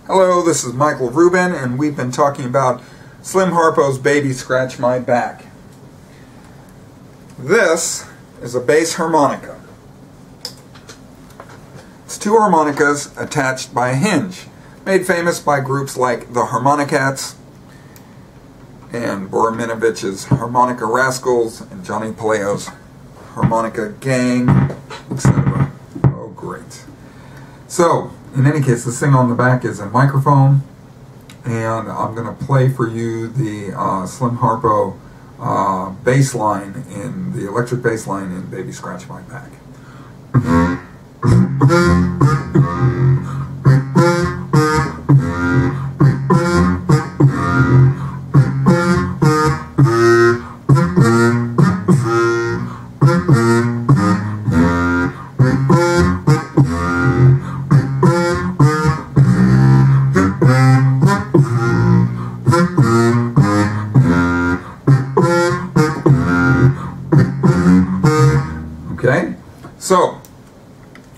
Hello, this is Michael Rubin, and we've been talking about Slim Harpo's Baby Scratch My Back. This is a bass harmonica. It's two harmonicas attached by a hinge, made famous by groups like the Harmonicats and Borominovich's Harmonica Rascals and Johnny Palaio's Harmonica Gang, etc. Oh, great. So, in any case, this thing on the back is a microphone, and I'm going to play for you the Slim Harpo bass line, in the electric bass line in Baby Scratch My Back. Okay, so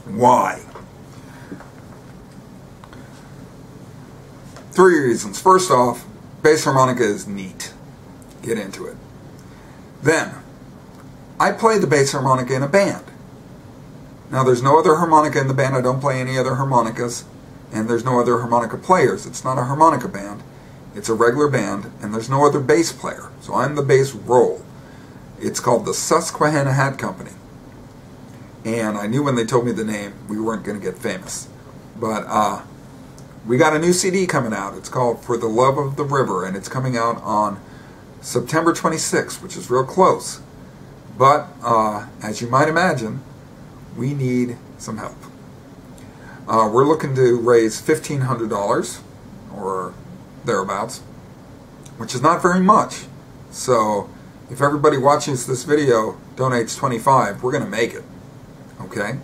why? Three reasons. First off, bass harmonica is neat. Get into it. Then, I play the bass harmonica in a band. Now, there's no other harmonica in the band. I don't play any other harmonicas, and there's no other harmonica players. It's not a harmonica band. It's a regular band, and there's no other bass player. So I'm the bass roll. It's called the Susquehanna Hat Company. And I knew when they told me the name, we weren't going to get famous. But we got a new CD coming out. It's called For the Love of the River, and it's coming out on September 26th, which is real close. But, as you might imagine, we need some help. We're looking to raise $1,500, or thereabouts, which is not very much. So, if everybody watches this video donates $25, we're going to make it. Okay?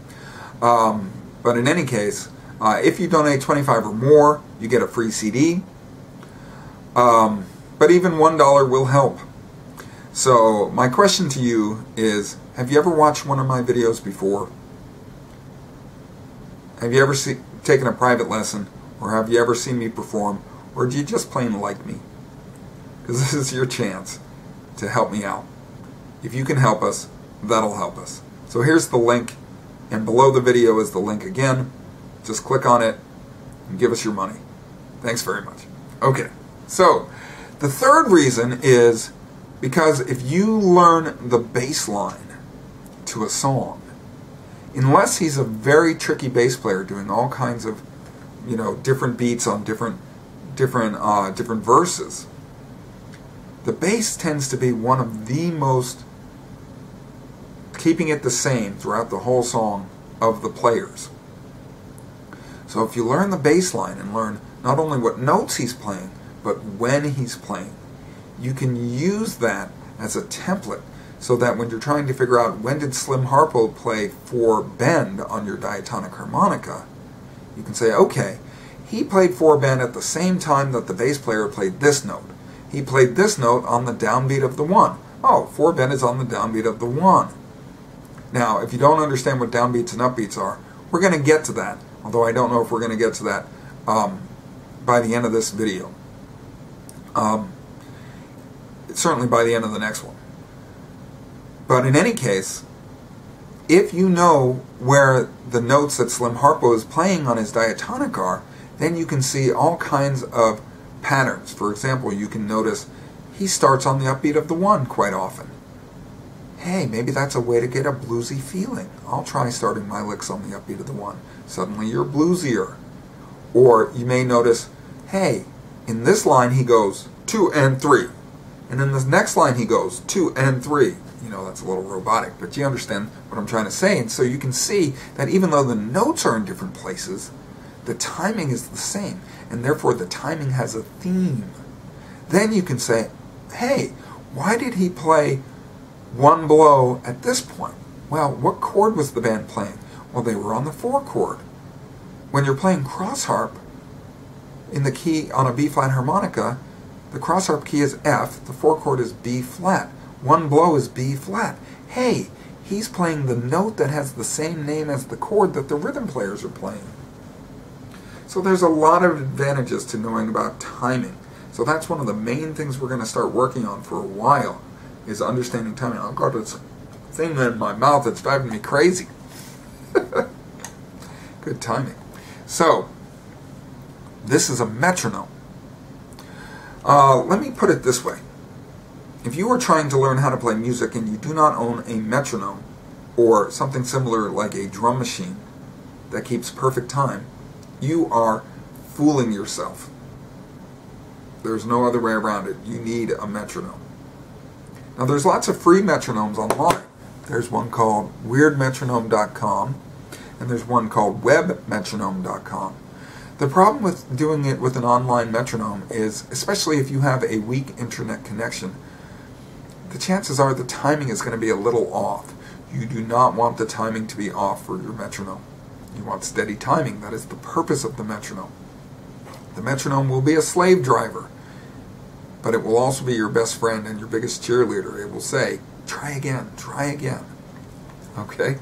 But in any case, if you donate $25 or more, you get a free CD. But even $1 will help. So my question to you is, have you ever watched one of my videos before? Have you ever taken a private lesson? Or have you ever seen me perform? Or do you just plain like me? Because this is your chance to help me out. If you can help us, that'll help us. So here's the link. And below the video is the link again. Just click on it and give us your money. Thanks very much. Okay, so the third reason is because if you learn the bass line to a song, unless he's a very tricky bass player doing all kinds of, different beats on different verses, the bass tends to be one of the most, keeping it the same throughout the whole song, of the players. So if you learn the bass line and learn not only what notes he's playing, but when he's playing, you can use that as a template so that when you're trying to figure out when did Slim Harpo play 4 bend on your diatonic harmonica, you can say, okay, he played 4 bend at the same time that the bass player played this note. He played this note on the downbeat of the 1. Oh, 4 bend is on the downbeat of the 1. Now, if you don't understand what downbeats and upbeats are, we're going to get to that, although I don't know if we're going to get to that by the end of this video. Certainly by the end of the next one. But in any case, if you know where the notes that Slim Harpo is playing on his diatonic are, then you can see all kinds of patterns. For example, you can notice he starts on the upbeat of the 1 quite often. Hey, maybe that's a way to get a bluesy feeling. I'll try starting my licks on the upbeat of the 1. Suddenly you're bluesier. Or you may notice, hey, in this line he goes 2 and 3. And in this next line he goes 2 and 3. That's a little robotic, but you understand what I'm trying to say. And so you can see that even though the notes are in different places, the timing is the same. And therefore the timing has a theme. Then you can say, hey, why did he play 1 blow at this point? Well, what chord was the band playing? Well, they were on the 4 chord. When you're playing cross harp in the key on a B flat harmonica, the cross harp key is F, the 4 chord is B flat. 1 blow is B flat. Hey, he's playing the note that has the same name as the chord that the rhythm players are playing. So there's a lot of advantages to knowing about timing. So that's one of the main things we're going to start working on for a while, is understanding timing. I've got this thing in my mouth that's driving me crazy. Good timing. So, this is a metronome. Let me put it this way. If you are trying to learn how to play music and you do not own a metronome, or something similar like a drum machine that keeps perfect time, you are fooling yourself. There's no other way around it. You need a metronome. Now there's lots of free metronomes online. There's one called weirdmetronome.com, and there's one called webmetronome.com. The problem with doing it with an online metronome is, especially if you have a weak internet connection, the chances are the timing is going to be a little off. You do not want the timing to be off for your metronome. You want steady timing. That is the purpose of the metronome. The metronome will be a slave driver, but it will also be your best friend and your biggest cheerleader. It will say, try again, try again. Okay?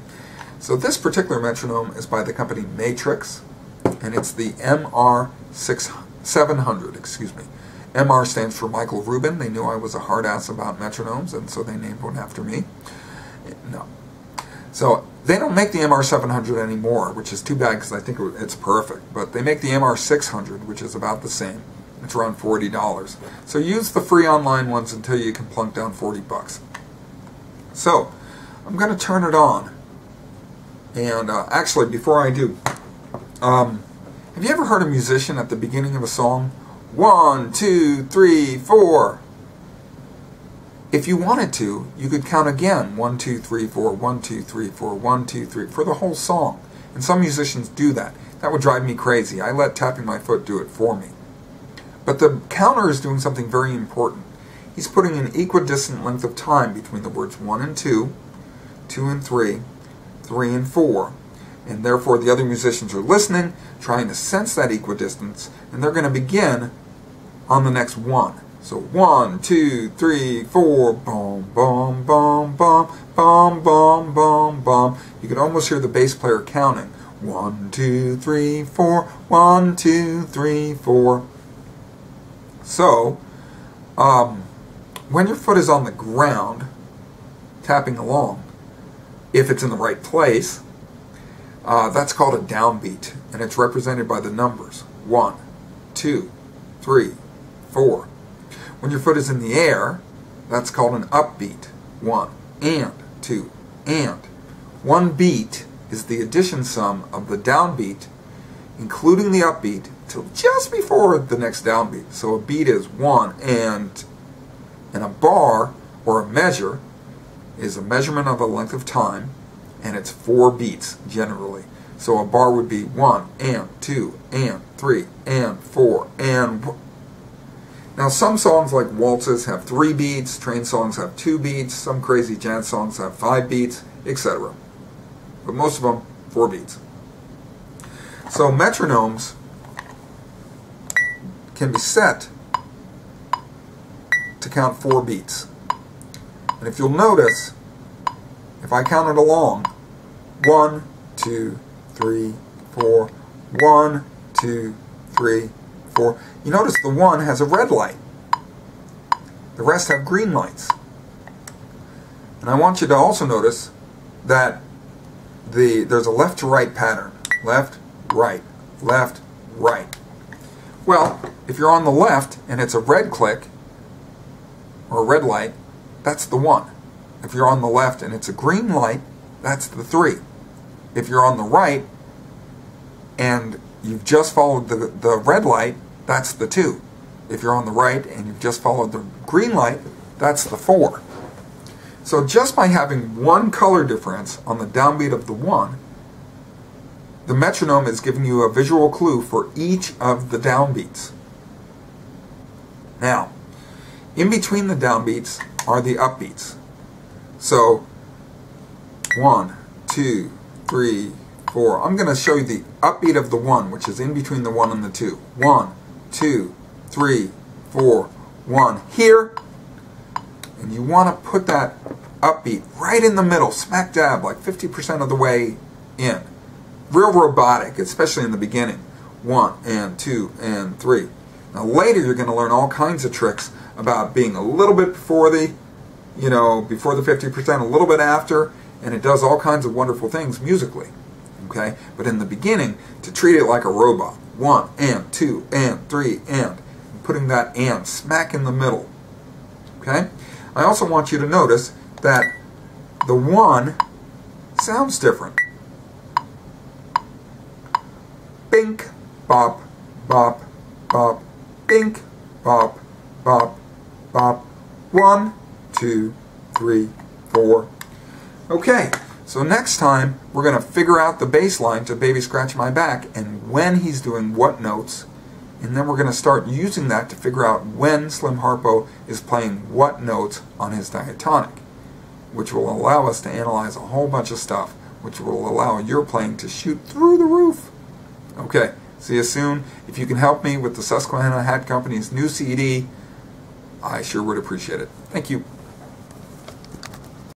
So this particular metronome is by the company Matrix, and it's the MR700, excuse me. MR stands for Michael Rubin. They knew I was a hard ass about metronomes, and so they named one after me. No. So they don't make the MR700 anymore, which is too bad because I think it's perfect. But they make the MR600, which is about the same. It's around $40. So use the free online ones until you can plunk down 40 bucks. So I'm going to turn it on. And actually, before I do, have you ever heard a musician at the beginning of a song? 1, 2, 3, 4. If you wanted to, you could count again. 1, 2, 3, 4, 1, 2, 3, 4, 1, 2, 3, for the whole song. And some musicians do that. That would drive me crazy. I let tapping my foot do it for me. But the counter is doing something very important. He's putting an equidistant length of time between the words 1 and 2, 2 and 3, 3 and 4. And therefore the other musicians are listening, trying to sense that equidistance, and they're going to begin on the next one. So 1, 2, 3, 4, boom, boom, boom, boom, boom, boom, boom, boom. You can almost hear the bass player counting. 1, 2, 3, 4, 1, 2, 3, 4. So, when your foot is on the ground, tapping along, if it's in the right place, that's called a downbeat, and it's represented by the numbers 1, 2, 3, 4. When your foot is in the air, that's called an upbeat. 1 and 2 and. One beat is the addition sum of the downbeat, including the upbeat, till just before the next downbeat. So a beat is 1 and a bar, or a measure, is a measurement of a length of time, and it's 4 beats generally. So a bar would be 1 and 2 and 3 and 4 and. Now some songs like waltzes have 3 beats, train songs have 2 beats, some crazy jazz songs have 5 beats, etc. But most of them 4 beats. So metronomes can be set to count 4 beats. And if you'll notice, if I count it along, 1, 2, 3, 4, 1, 2, 3, 4. You notice the 1 has a red light. The rest have green lights. And I want you to also notice that there's a left to right pattern. Left, right, left, right. Well, if you're on the left and it's a red click, or a red light, that's the 1. If you're on the left and it's a green light, that's the 3. If you're on the right and you've just followed the red light, that's the 2. If you're on the right and you've just followed the green light, that's the 4. So just by having one color difference on the downbeat of the 1, the metronome is giving you a visual clue for each of the downbeats. Now, in between the downbeats are the upbeats. So 1, 2, 3, 4. I'm going to show you the upbeat of the 1, which is in between the 1 and the 2. 1, 2, 3, 4, 1. Here, and you want to put that upbeat right in the middle, smack dab, like 50% of the way in. Real robotic, especially in the beginning. 1 and 2 and 3. Now later you're going to learn all kinds of tricks about being a little bit before the, before the 50%, a little bit after, and it does all kinds of wonderful things musically. Okay? But in the beginning, to treat it like a robot, 1 and 2 and 3 and putting that and smack in the middle. Okay? I also want you to notice that the 1 sounds different. Bink, bop, bop, bop, bink, bop, bop, bop. 1, 2, 3, 4. Okay, so next time we're going to figure out the bass line to Baby Scratch My Back and when he's doing what notes, and then we're going to start using that to figure out when Slim Harpo is playing what notes on his diatonic, which will allow us to analyze a whole bunch of stuff, which will allow your playing to shoot through the roof. Okay, see you soon. If you can help me with the Susquehanna Hat Company's new CD, I sure would appreciate it. Thank you.